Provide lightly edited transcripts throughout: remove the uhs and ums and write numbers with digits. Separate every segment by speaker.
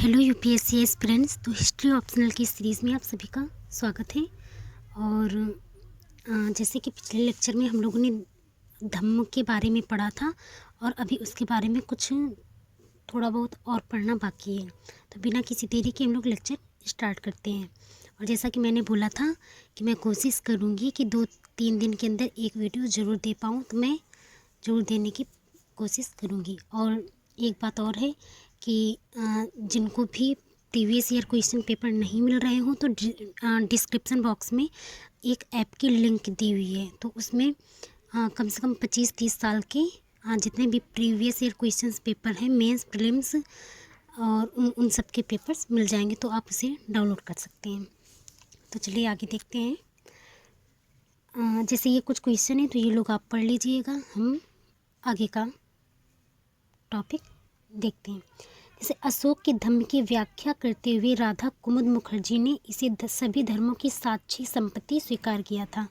Speaker 1: Hello UPSC aspirants. तो history optional की series में आप सभी का स्वागत है। और जैसे कि पिछले लेक्चर में हम लोगों ने धम्म के बारे में पढ़ा था और अभी उसके बारे में कुछ थोड़ा बहुत और पढ़ना बाकी है। तो बिना किसी देरी के हम लोग लेक्चर स्टार्ट करते हैं। और जैसा कि मैंने बोला था कि मैं कोशिश करूँगी कि 2-3 दिन के अंदर एक वीडियो ज़रूर दे पाऊँ, तो मैं ज़रूर देने की कोशिश करूँगी। और एक बात और है कि जिनको भी प्रीवियस ईयर क्वेश्चन पेपर नहीं मिल रहे हों तो डिस्क्रिप्शन बॉक्स में एक ऐप की लिंक दी हुई है। तो उसमें कम से कम 25-30 साल के जितने भी प्रीवियस ईयर क्वेश्चंस पेपर हैं, मेंस, प्रीलिम्स और उन सब के पेपर्स मिल जाएंगे, तो आप उसे डाउनलोड कर सकते हैं। तो चलिए आगे देखते हैं। जैसे ये कुछ क्वेश्चन है तो ये लोग आप पढ़ लीजिएगा, हम आगे का टॉपिक देखते हैं। जैसे अशोक के धम्म की व्याख्या करते हुए राधा कुमुद मुखर्जी ने इसे सभी धर्मों की साक्षी संपत्ति स्वीकार किया था।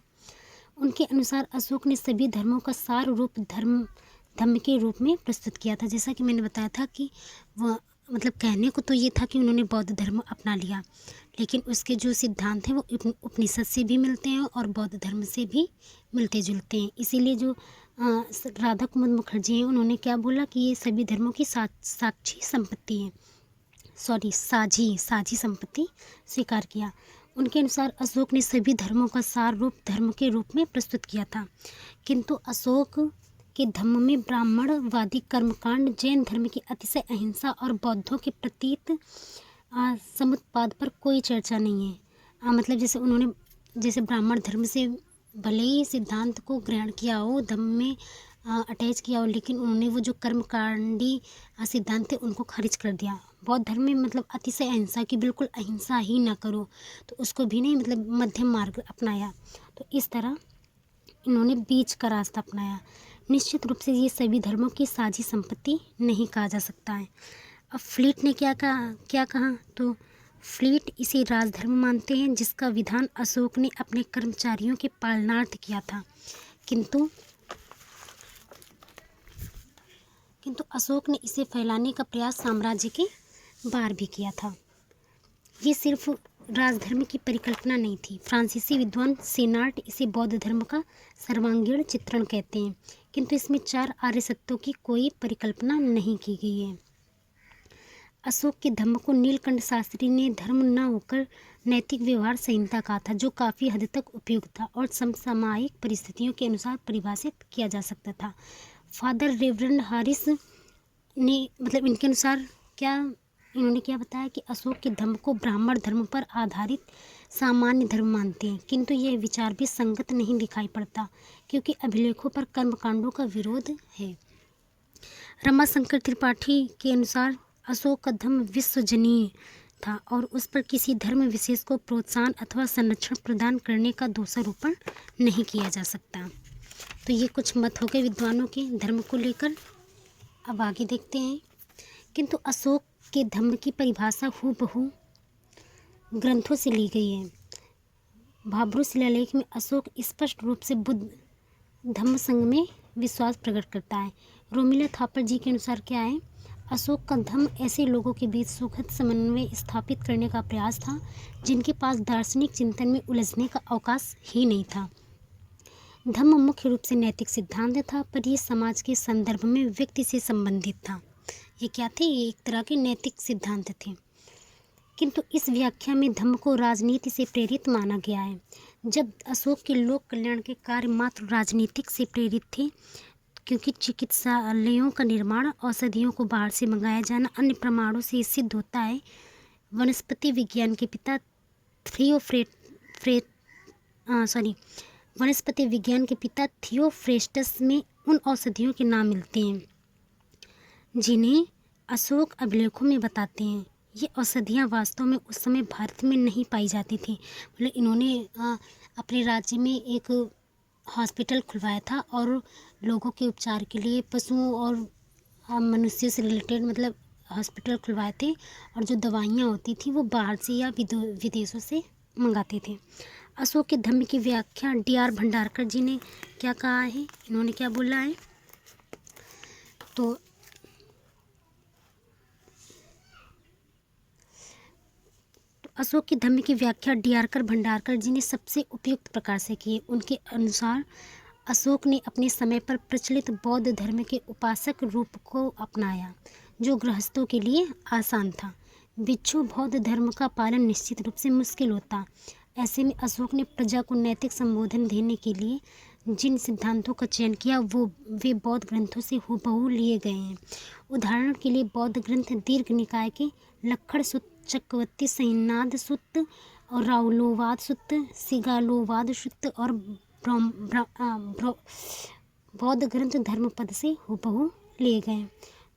Speaker 1: उनके अनुसार अशोक ने सभी धर्मों का सार रूप धम्म के रूप में प्रस्तुत किया था। जैसा कि मैंने बताया था कि वह मतलब कहने को तो ये था कि उन्होंने बौद्ध धर्म अपना लिया, लेकिन उसके जो सिद्धांत हैं वो उपनिषद से भी मिलते हैं और बौद्ध धर्म से भी मिलते जुलते हैं। इसीलिए जो राधा कुमुद मुखर्जी हैं उन्होंने क्या बोला कि ये सभी धर्मों की साक्षी संपत्ति है, साझी संपत्ति स्वीकार किया। उनके अनुसार अशोक ने सभी धर्मों का सार रूप धर्म के रूप में प्रस्तुत किया था, किंतु अशोक के धम्म में ब्राह्मणवादी कर्मकांड, जैन धर्म की अतिशय अहिंसा और बौद्धों के प्रतीत समुत्पाद पर कोई चर्चा नहीं है। मतलब जैसे ब्राह्मण धर्म से भले ही सिद्धांत को ग्रहण किया हो, धम्म में अटैच किया हो, लेकिन उन्होंने वो जो कर्मकांडी सिद्धांत थे उनको खारिज कर दिया। बौद्ध धर्म में मतलब अतिशय अहिंसा की, बिल्कुल अहिंसा ही ना करो, तो उसको भी नहीं, मतलब मध्यम मार्ग अपनाया। तो इस तरह इन्होंने बीच का रास्ता अपनाया। निश्चित रूप से ये सभी धर्मों की साझी संपत्ति नहीं कहा जा सकता है। अब फ्लीट ने क्या कहा तो फ्लीट इसे राजधर्म मानते हैं जिसका विधान अशोक ने अपने कर्मचारियों के पालनार्थ किया था, किंतु अशोक ने इसे फैलाने का प्रयास साम्राज्य के बाहर भी किया था। ये सिर्फ राजधर्म की परिकल्पना नहीं थी। फ्रांसीसी विद्वान सेनार्ट इसे बौद्ध धर्म का सर्वांगीण चित्रण कहते हैं, किंतु इसमें 4 आर्य सत्यों की कोई परिकल्पना नहीं की गई है। अशोक के धम्म को नीलकंठ शास्त्री ने धर्म न होकर नैतिक व्यवहार संहिता कहा था, जो काफ़ी हद तक उपयुक्त था और समसामयिक परिस्थितियों के अनुसार परिभाषित किया जा सकता था। फादर रेवरेंड हारिस ने मतलब इनके अनुसार इन्होंने क्या बताया कि अशोक के धम्म को ब्राह्मण धर्म पर आधारित सामान्य धर्म मानते हैं, किंतु यह विचार भी संगत नहीं दिखाई पड़ता, क्योंकि अभिलेखों पर कर्मकांडों का विरोध है। रमाशंकर त्रिपाठी के अनुसार अशोक का धम्म विश्वजनीय था और उस पर किसी धर्म विशेष को प्रोत्साहन अथवा संरक्षण प्रदान करने का दोषारोपण नहीं किया जा सकता। तो ये कुछ मत हो गए विद्वानों के धर्म को लेकर। अब आगे देखते हैं। किंतु अशोक के धम्म की परिभाषा हूबहू ग्रंथों से ली गई है। भाब्रू शिलालेख में अशोक स्पष्ट रूप से बुद्ध धम्म संघ में विश्वास प्रकट करता है। रोमिला थापर जी के अनुसार क्या है, अशोक का धम्म ऐसे लोगों के बीच सुखद समन्वय स्थापित करने का प्रयास था जिनके पास दार्शनिक चिंतन में उलझने का अवकाश ही नहीं था। धम्म मुख्य रूप से नैतिक सिद्धांत था, पर यह समाज के संदर्भ में व्यक्ति से संबंधित था। ये क्या थे, ये एक तरह के नैतिक सिद्धांत थे। किंतु इस व्याख्या में धम्म को राजनीति से प्रेरित माना गया है। जब अशोक के लोक कल्याण के कार्य मात्र राजनीतिक से प्रेरित थे, क्योंकि चिकित्सालयों का निर्माण, औषधियों को बाहर से मंगाया जाना, अन्य प्रमाणों से सिद्ध होता है। वनस्पति विज्ञान के पिता थियोफ्रेस्टस में उन औषधियों के नाम मिलते हैं जिन्हें अशोक अभिलेखों में बताते हैं। ये औषधियाँ वास्तव में उस समय भारत में नहीं पाई जाती थी। मतलब इन्होंने अपने राज्य में एक हॉस्पिटल खुलवाया था और लोगों के उपचार के लिए पशुओं और मनुष्य से रिलेटेड मतलब हॉस्पिटल खुलवाए थे, और जो दवाइयाँ होती थी वो बाहर से या विदेशों से मंगाते थे। अशोक के धम्म की व्याख्या D.R. भंडारकर जी ने क्या कहा है, इन्होंने क्या बोला है, तो अशोक के धम्म की व्याख्या डियारकर भंडारकर जी ने सबसे उपयुक्त प्रकार से की है। उनके अनुसार अशोक ने अपने समय पर प्रचलित बौद्ध धर्म के उपासक रूप को अपनाया, जो गृहस्थों के लिए आसान था। भिक्षु बौद्ध धर्म का पालन निश्चित रूप से मुश्किल होता। ऐसे में अशोक ने प्रजा को नैतिक संबोधन देने के लिए जिन सिद्धांतों का चयन किया वे बौद्ध ग्रंथों से हूबहू लिए गए हैं। उदाहरण के लिए बौद्ध ग्रंथ दीर्घ निकाय के लक्खड़ सुत्त, चक्रवर्ती सैन्यनाथ सुत्त और रावलोवाद सुत्त, सिगालोवाद सुत्त और बौद्ध ग्रंथ धर्मपद से हूबहू लिए गए।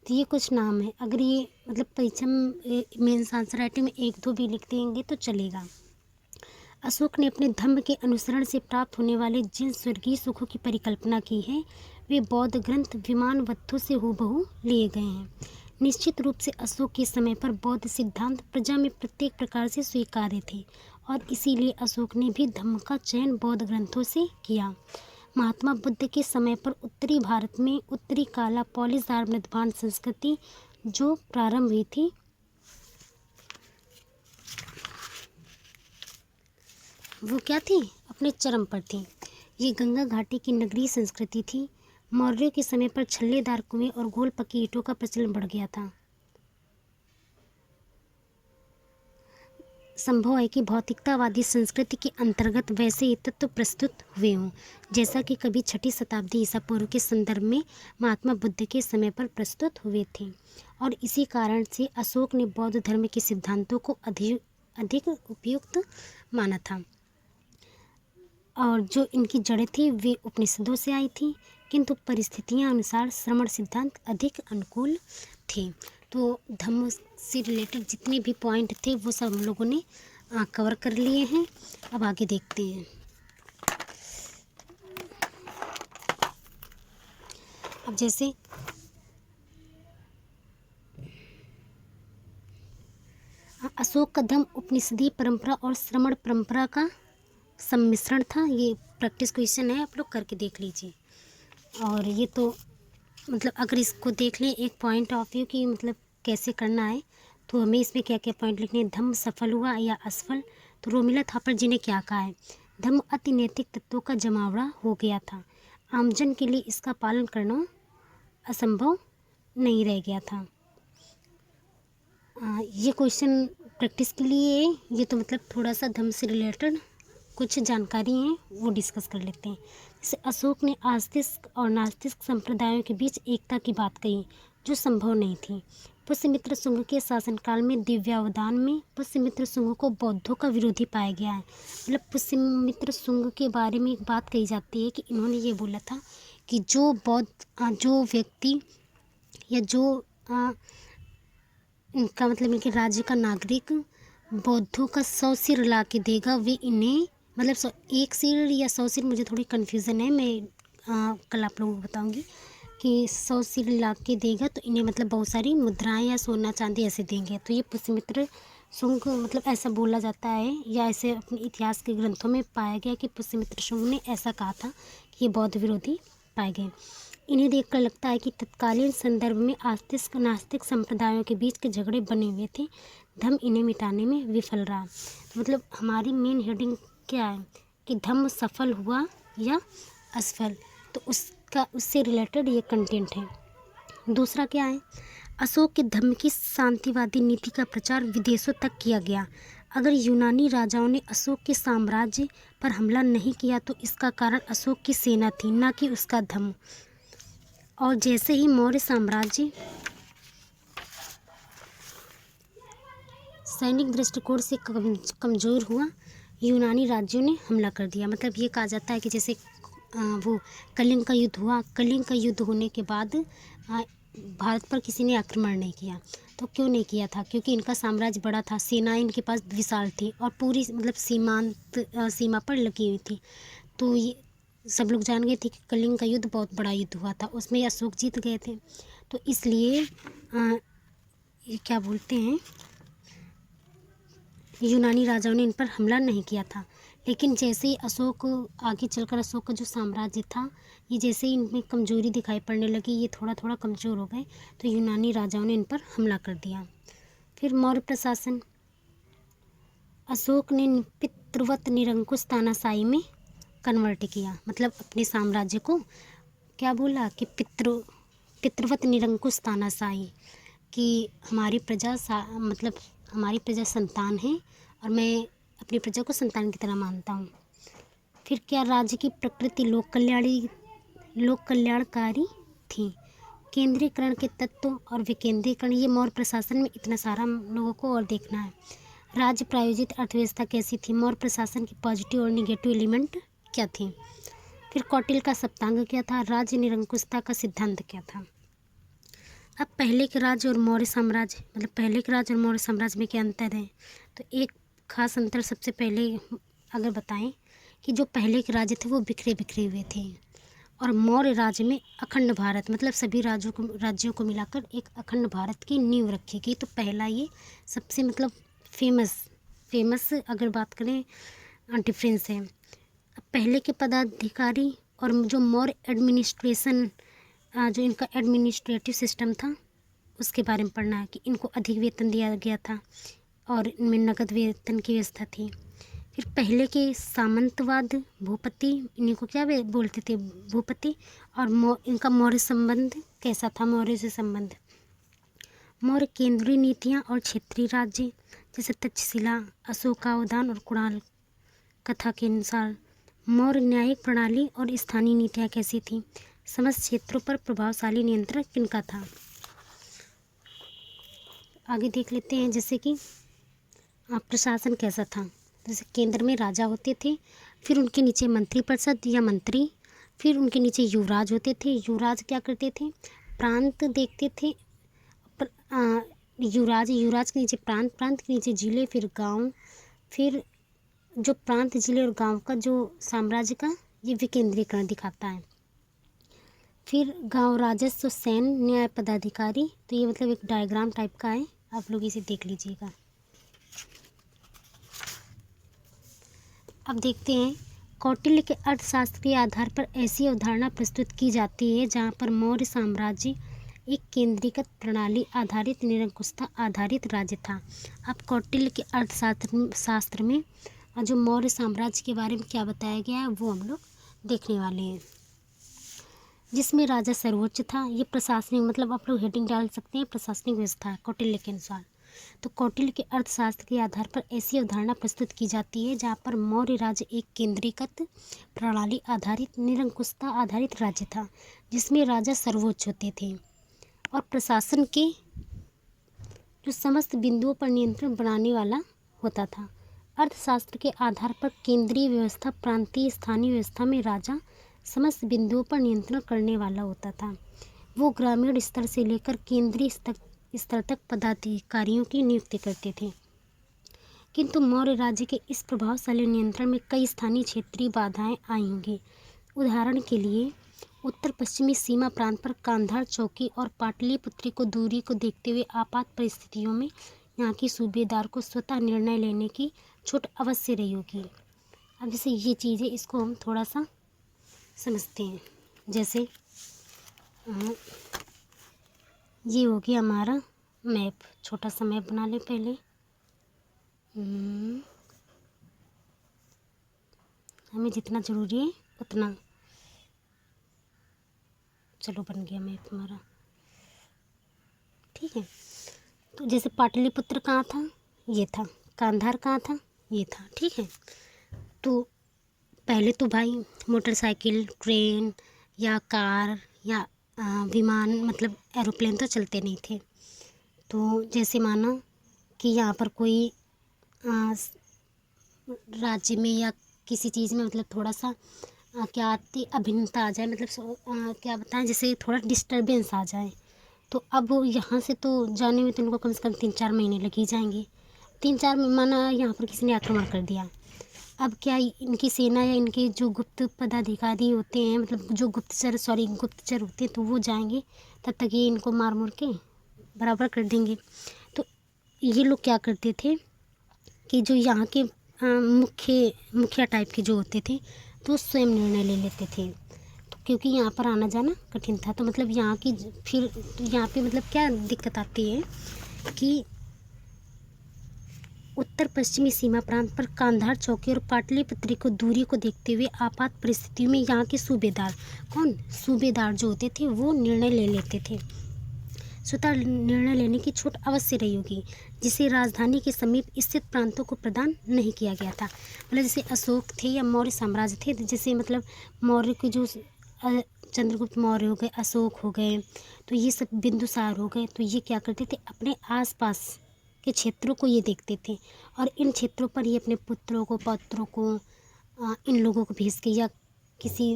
Speaker 1: तो ये कुछ नाम है। अगर ये मतलब परीक्षा में मेंस आंसर राइटिंग में 1-2 भी लिख देंगे तो चलेगा। अशोक ने अपने धम्म के अनुसरण से प्राप्त होने वाले जिन स्वर्गीय सुखों की परिकल्पना की है वे बौद्ध ग्रंथ विमानवत्थों से हूबहू लिए गए हैं। निश्चित रूप से अशोक के समय पर बौद्ध सिद्धांत प्रजा में प्रत्येक प्रकार से स्वीकार्य थे और इसीलिए अशोक ने भी धम्म का चयन बौद्ध ग्रंथों से किया। महात्मा बुद्ध के समय पर उत्तरी भारत में उत्तरी काला पॉलिसार मृदभान संस्कृति जो प्रारंभ हुई थी, वो क्या थी, अपने चरम पर थी। ये गंगा घाटी की नगरीय संस्कृति थी। मौर्यों के समय पर छल्लेदार कुएं और गोल पक्की ईंटों का प्रचलन बढ़ गया था। संभव है कि भौतिकतावादी संस्कृति के अंतर्गत वैसे ही तत्व प्रस्तुत हुए हों, जैसा कि कभी 6वीं शताब्दी ईसा पूर्व के संदर्भ में महात्मा बुद्ध के समय पर प्रस्तुत हुए थे। और इसी कारण से अशोक ने बौद्ध धर्म के सिद्धांतों को अधिक उपयुक्त माना था। और जो इनकी जड़ें थी वे उपनिषदों से आई थी, किंतु परिस्थितियां अनुसार श्रमण सिद्धांत अधिक अनुकूल थे। तो धम्म से रिलेटेड जितने भी पॉइंट थे वो सब हम लोगों ने कवर कर लिए हैं। अब आगे देखते हैं। अब जैसे अशोक का धम्म उपनिषदीय परंपरा और श्रमण परंपरा का सम्मिश्रण था। ये प्रैक्टिस क्वेश्चन है, आप लोग करके देख लीजिए। और ये तो मतलब अगर इसको देख लें एक पॉइंट ऑफ व्यू कि मतलब कैसे करना है, तो हमें इसमें क्या क्या पॉइंट लिखने हैं। धम्म सफल हुआ या असफल, तो रोमिला थापर जी ने क्या कहा है, धम्म अति नैतिक तत्वों का जमावड़ा हो गया था। आमजन के लिए इसका पालन करना असंभव नहीं रह गया था। ये क्वेश्चन प्रैक्टिस के लिए है। ये तो मतलब थोड़ा सा धम्म से रिलेटेड कुछ जानकारी हैं वो डिस्कस कर लेते हैं। जैसे अशोक ने आस्तिक और नास्तिक संप्रदायों के बीच एकता की बात कही जो संभव नहीं थी। पुष्यमित्र शुंग के शासनकाल में दिव्यावदान में पुष्यमित्र शुंग को बौद्धों का विरोधी पाया गया है। मतलब पुष्यमित्र शुंग के बारे में एक बात कही जाती है कि इन्होंने ये बोला था कि जो व्यक्ति या जो इनका मतलब इनके राज्य का नागरिक बौद्धों का 100 सिर ला के देगा, वे इन्हें मतलब 1 सिर या 100 सिर, मुझे थोड़ी कन्फ्यूज़न है, मैं कल आप लोगों को बताऊंगी कि 100 सिर ला के देगा तो इन्हें मतलब बहुत सारी मुद्राएं या सोना चांदी ऐसे देंगे। तो ये पुष्यमित्र शुंग मतलब ऐसा बोला जाता है या ऐसे अपने इतिहास के ग्रंथों में पाया गया कि पुष्यमित्र शुंग ने ऐसा कहा था कि ये बौद्ध विरोधी पाए गए। इन्हें देखकर लगता है कि तत्कालीन संदर्भ में आस्तिक नास्तिक संप्रदायों के बीच के झगड़े बने हुए थे। धम्म इन्हें मिटाने में विफल रहा। तो मतलब हमारी मेन हेडिंग क्या है कि धम्म सफल हुआ या असफल, तो उससे रिलेटेड ये कंटेंट है। दूसरा क्या है, अशोक के धम्म की शांतिवादी नीति का प्रचार विदेशों तक किया गया। अगर यूनानी राजाओं ने अशोक के साम्राज्य पर हमला नहीं किया तो इसका कारण अशोक की सेना थी, न कि उसका धम्म। और जैसे ही मौर्य साम्राज्य सैनिक दृष्टिकोण से कमज़ोर हुआ, यूनानी राज्यों ने हमला कर दिया। मतलब ये कहा जाता है कि जैसे वो कलिंग का युद्ध हुआ, कलिंग का युद्ध होने के बाद भारत पर किसी ने आक्रमण नहीं किया। तो क्यों नहीं किया था, क्योंकि इनका साम्राज्य बड़ा था, सेनाएं इनके पास विशाल थी और पूरी मतलब सीमा पर लगी हुई थी। तो ये सब लोग जान गए थे कि कलिंग का युद्ध बहुत बड़ा युद्ध हुआ था, उसमें अशोक जीत गए थे। तो इसलिए ये क्या बोलते हैं, यूनानी राजाओं ने इन पर हमला नहीं किया था। लेकिन जैसे ही अशोक आगे चलकर अशोक का जो साम्राज्य था, ये जैसे ही इनमें कमजोरी दिखाई पड़ने लगी, ये थोड़ा थोड़ा कमज़ोर हो गए, तो यूनानी राजाओं ने इन पर हमला कर दिया। फिर मौर्य प्रशासन, अशोक ने पितृवत निरंकुश तानाशाही में कन्वर्ट किया, मतलब अपने साम्राज्य को क्या बोला कि पितृवत निरंकुश तानाशाही, कि हमारी प्रजा मतलब हमारी प्रजा संतान है और मैं अपनी प्रजा को संतान की तरह मानता हूँ। फिर क्या, राज्य की प्रकृति लोक कल्याणकारी थी। केंद्रीकरण के तत्व और विकेंद्रीकरण, ये मौर्य प्रशासन में इतना सारा लोगों को और देखना है। राज्य प्रायोजित अर्थव्यवस्था कैसी थी, मौर्य प्रशासन की पॉजिटिव और निगेटिव एलिमेंट क्या थी। फिर कौटिल्य का सप्तांग क्या था, राज्य निरंकुशता का सिद्धांत क्या था। अब पहले के राज्य और मौर्य साम्राज्य, मतलब पहले के राज्य और मौर्य साम्राज्य में क्या अंतर है, तो एक खास अंतर सबसे पहले अगर बताएं कि जो पहले के राज्य थे वो बिखरे बिखरे हुए थे और मौर्य राज्य में अखंड भारत, मतलब सभी राज्यों को मिलाकर एक अखंड भारत की नींव रखी गई। तो पहला ये सबसे मतलब फेमस अगर बात करें डिफरेंस है। अब पहले के पदाधिकारी और जो मौर्य एडमिनिस्ट्रेशन, जो इनका एडमिनिस्ट्रेटिव सिस्टम था उसके बारे में पढ़ना है कि इनको अधिक वेतन दिया गया था और इनमें नगद वेतन की व्यवस्था थी। फिर पहले के सामंतवाद, भूपति, इन्हीं को क्या बोलते थे, भूपति, और इनका मौर्य संबंध कैसा था, मौर्य से संबंध। मौर्य केंद्रीय नीतियाँ और क्षेत्रीय राज्य, जैसे तक्षशिला, अशोकावदान और कुणाल कथा के अनुसार। मौर्य न्यायिक प्रणाली और स्थानीय नीतियाँ कैसी थीं, समस्त क्षेत्रों पर प्रभावशाली नियंत्रण किनका था। आगे देख लेते हैं, जैसे कि प्रशासन कैसा था। जैसे केंद्र में राजा होते थे, फिर उनके नीचे मंत्रिपरिषद या मंत्री, फिर उनके नीचे युवराज होते थे। युवराज क्या करते थे, प्रांत देखते थे। युवराज के नीचे प्रांत के नीचे जिले, फिर गांव, फिर जो प्रांत, जिले और गांव का जो साम्राज्य का ये विकेंद्रीकरण दिखाता है। फिर गांव राजस्व, सैन्य, न्याय, पदाधिकारी। तो ये मतलब एक डायग्राम टाइप का है, आप लोग इसे देख लीजिएगा। अब देखते हैं, कौटिल्य के अर्थशास्त्र के आधार पर ऐसी अवधारणा प्रस्तुत की जाती है जहाँ पर मौर्य साम्राज्य एक केंद्रीकृत प्रणाली आधारित, निरंकुशता आधारित राज्य था। अब कौटिल्य के अर्थशास्त्र में जो मौर्य साम्राज्य के बारे में क्या बताया गया है वो हम लोग देखने वाले हैं, जिसमें राजा सर्वोच्च था। ये प्रशासनिक, मतलब आप लोग हेडिंग डाल सकते हैं, प्रशासनिक व्यवस्था है कौटिल्य के अनुसार। तो कौटिल्य के अर्थशास्त्र के आधार पर ऐसी अवधारणा प्रस्तुत की जाती है जहाँ पर मौर्य राज्य एक केंद्रीकृत प्रणाली आधारित, निरंकुशता आधारित राज्य था, जिसमें राजा सर्वोच्च होते थे और प्रशासन के जो समस्त बिंदुओं पर नियंत्रण बनाने वाला होता था। अर्थशास्त्र के आधार पर केंद्रीय व्यवस्था, प्रांतीय, स्थानीय व्यवस्था में राजा समस्त बिंदुओं पर नियंत्रण करने वाला होता था। वो ग्रामीण स्तर से लेकर केंद्रीय स्तर तक पदाधिकारियों की नियुक्ति करते थे। किंतु मौर्य राज्य के इस प्रभावशाली नियंत्रण में कई स्थानीय क्षेत्रीय बाधाएं आई होंगी। उदाहरण के लिए उत्तर पश्चिमी सीमा प्रांत पर कांधार चौकी और पाटलिपुत्र को दूरी को देखते हुए आपात परिस्थितियों में यहाँ के सूबेदार को स्वतः निर्णय लेने की छूट अवश्य रही होगी। अब जैसे ये चीज़ें, इसको हम थोड़ा सा समझते हैं। जैसे ये हो गया हमारा मैप, छोटा सा मैप बना ले पहले। हमें जितना ज़रूरी है उतना, चलो बन गया मैप हमारा, ठीक है। तो जैसे पाटलिपुत्र कहाँ था, ये था। कांधार कहाँ था, ये था, ठीक है। तो पहले तो भाई मोटरसाइकिल, ट्रेन या कार या विमान, मतलब एरोप्लेन तो चलते नहीं थे। तो जैसे माना कि यहाँ पर कोई राज्य में या किसी चीज़ में मतलब थोड़ा सा क्या आती अभिन्नता आ जाए, मतलब क्या बताएं, जैसे थोड़ा डिस्टर्बेंस आ जाए, तो अब यहाँ से तो जाने में तो इनको कम से कम 3-4 महीने लग ही जाएंगे। 3-4 माना यहाँ पर किसी ने आक्रमण कर दिया, अब क्या इनकी सेना या इनके जो गुप्त पदाधिकारी होते हैं, मतलब जो गुप्तचर होते हैं, तो वो जाएंगे, तब तक ये इनको मार मुर के बराबर कर देंगे। तो ये लोग क्या करते थे कि जो यहाँ के मुखिया टाइप के जो होते थे, तो स्वयं निर्णय ले लेते थे। तो क्योंकि यहाँ पर आना जाना कठिन था, तो मतलब यहाँ की फिर यहाँ पे मतलब क्या दिक्कत आती है कि उत्तर पश्चिमी सीमा प्रांत पर कांधार चौकी और पाटलिपुत्र को दूरी को देखते हुए आपात परिस्थितियों में यहाँ के सूबेदार सूबेदार जो होते थे वो निर्णय ले लेते थे। स्वतः निर्णय लेने की छूट अवश्य रही होगी, जिसे राजधानी के समीप स्थित प्रांतों को प्रदान नहीं किया गया था। मतलब जैसे अशोक थे या मौर्य साम्राज्य थे, जैसे मतलब मौर्य के जो चंद्रगुप्त मौर्य हो गए, अशोक हो गए, तो ये सब बिंदुसार हो गए, तो ये क्या करते थे, अपने आसपास के क्षेत्रों को ये देखते थे और इन क्षेत्रों पर ये अपने पुत्रों को, पौत्रों को, इन लोगों को भेज के या किसी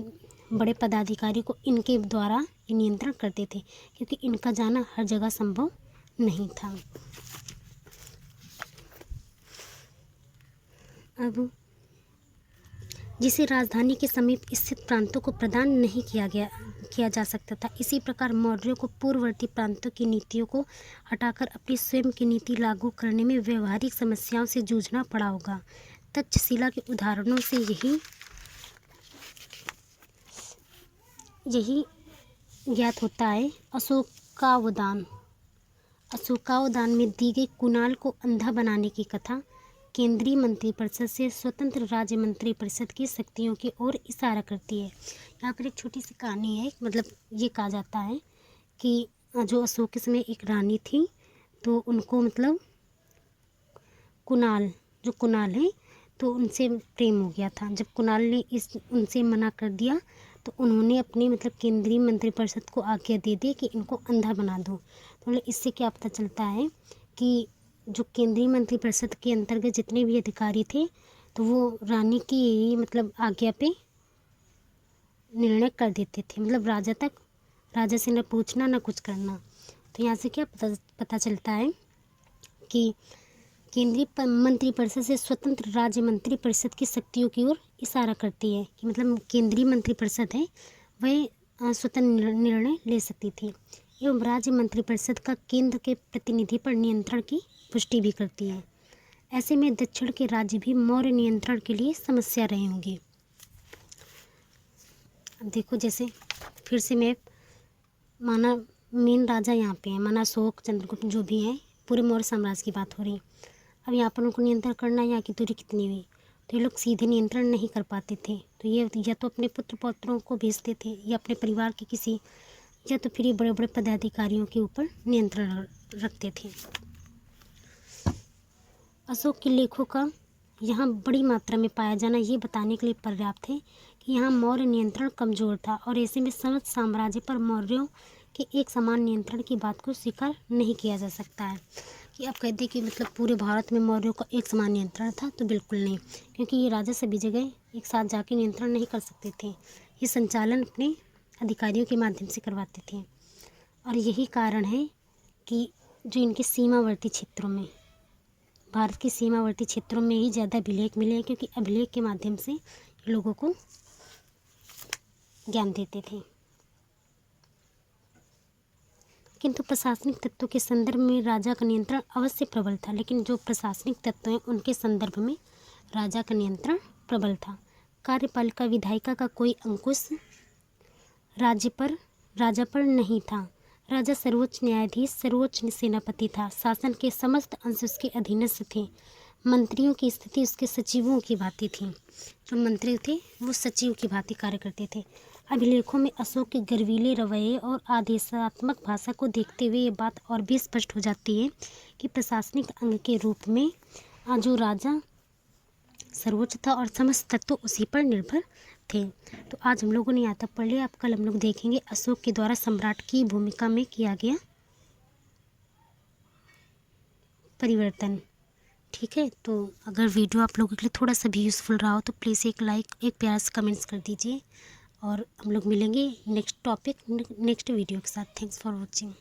Speaker 1: बड़े पदाधिकारी को इनके द्वारा नियंत्रण करते थे, क्योंकि इनका जाना हर जगह संभव नहीं था। अब जिसे राजधानी के समीप स्थित प्रांतों को प्रदान नहीं किया जा सकता था। इसी प्रकार मौर्यों को पूर्ववर्ती प्रांतों की नीतियों को हटाकर अपनी स्वयं की नीति लागू करने में व्यवहारिक समस्याओं से जूझना पड़ा होगा। तक्षशिला के उदाहरणों से यही ज्ञात होता है। अशोकावदान में दी गई कुणाल को अंधा बनाने की कथा केंद्रीय मंत्रिपरिषद से स्वतंत्र राज्य मंत्रिपरिषद की शक्तियों की ओर इशारा करती है। यहाँ पर एक छोटी सी कहानी है। मतलब ये कहा जाता है कि जो अशोक के समय एक रानी थी, तो उनको मतलब कुणाल है, तो उनसे प्रेम हो गया था। जब कुणाल ने उनसे मना कर दिया, तो उन्होंने अपने मतलब केंद्रीय मंत्रिपरिषद को आज्ञा दे दी कि इनको अंधा बना दो। तो मतलब इससे क्या पता चलता है कि जो केंद्रीय मंत्रिपरिषद के अंतर्गत जितने भी अधिकारी थे, तो वो रानी की मतलब आज्ञा पे निर्णय कर देते थे। मतलब राजा से न पूछना न कुछ करना। तो यहाँ से क्या पता चलता है कि केंद्रीय मंत्रिपरिषद से स्वतंत्र राज्य मंत्रिपरिषद की शक्तियों की ओर इशारा करती है कि मतलब केंद्रीय मंत्रिपरिषद है वह स्वतंत्र निर्णय ले सकती थी एवं राज्य मंत्रिपरिषद का केंद्र के प्रतिनिधि पर नियंत्रण की पुष्टि भी करती है। ऐसे में दक्षिण के राज्य भी मौर्य नियंत्रण के लिए समस्या रहे होंगे। अब देखो, जैसे फिर से मैं माना मेन राजा यहाँ पे है, माना अशोक, चंद्रगुप्त जो भी हैं, पूरे मौर्य साम्राज्य की बात हो रही। अब यहाँ पर उनको नियंत्रण करना, यहाँ की दूरी कितनी हुई, तो ये लोग सीधे नियंत्रण नहीं कर पाते थे। तो ये या तो अपने पुत्र पौत्रों को भेजते थे या अपने परिवार के किसी, या तो फिर ये बड़े बड़े पदाधिकारियों के ऊपर नियंत्रण रखते थे। अशोक के लेखों का यहाँ बड़ी मात्रा में पाया जाना ये बताने के लिए पर्याप्त है कि यहाँ मौर्य नियंत्रण कमज़ोर था और ऐसे में समस्त साम्राज्य पर मौर्यों के एक समान नियंत्रण की बात को स्वीकार नहीं किया जा सकता है। कि आप कहते कि मतलब पूरे भारत में मौर्यों का एक समान नियंत्रण था, तो बिल्कुल नहीं, क्योंकि ये राजा सभी जगह एक साथ जाके नियंत्रण नहीं कर सकते थे। ये संचालन अपने अधिकारियों के माध्यम से करवाते थे और यही कारण है कि जो इनके सीमावर्ती क्षेत्रों में, भारत के सीमावर्ती क्षेत्रों में ही ज़्यादा अभिलेख मिले हैं, क्योंकि अभिलेख के माध्यम से लोगों को ज्ञान देते थे। किंतु प्रशासनिक तत्वों के संदर्भ में राजा का नियंत्रण अवश्य प्रबल था, लेकिन जो प्रशासनिक तत्व हैं उनके संदर्भ में राजा का नियंत्रण प्रबल था। कार्यपालिका विधायिका का कोई अंकुश राजा पर नहीं था। राजा सर्वोच्च न्यायाधीश, सर्वोच्च सेनापति था। शासन के समस्त अंश उसके अधीनस्थ थे। मंत्रियों की स्थिति उसके सचिवों की भांति थी। जो मंत्री थे वो सचिव की भांति कार्य करते थे। अभिलेखों में अशोक के गर्वीले रवैये और आदेशात्मक भाषा को देखते हुए ये बात और भी स्पष्ट हो जाती है कि प्रशासनिक अंग के रूप में जो राजा सर्वोच्च था और समस्त तत्व उसी पर निर्भर थे। तो आज हम लोगों ने यहाँ तक पढ़ लिया। अब कल हम लोग देखेंगे अशोक के द्वारा सम्राट की भूमिका में किया गया परिवर्तन। ठीक है, तो अगर वीडियो आप लोगों के लिए थोड़ा सा भी यूज़फुल रहा हो तो प्लीज़ एक लाइक, एक प्यार से कमेंट्स कर दीजिए और हम लोग मिलेंगे नेक्स्ट वीडियो के साथ। Thanks for watching.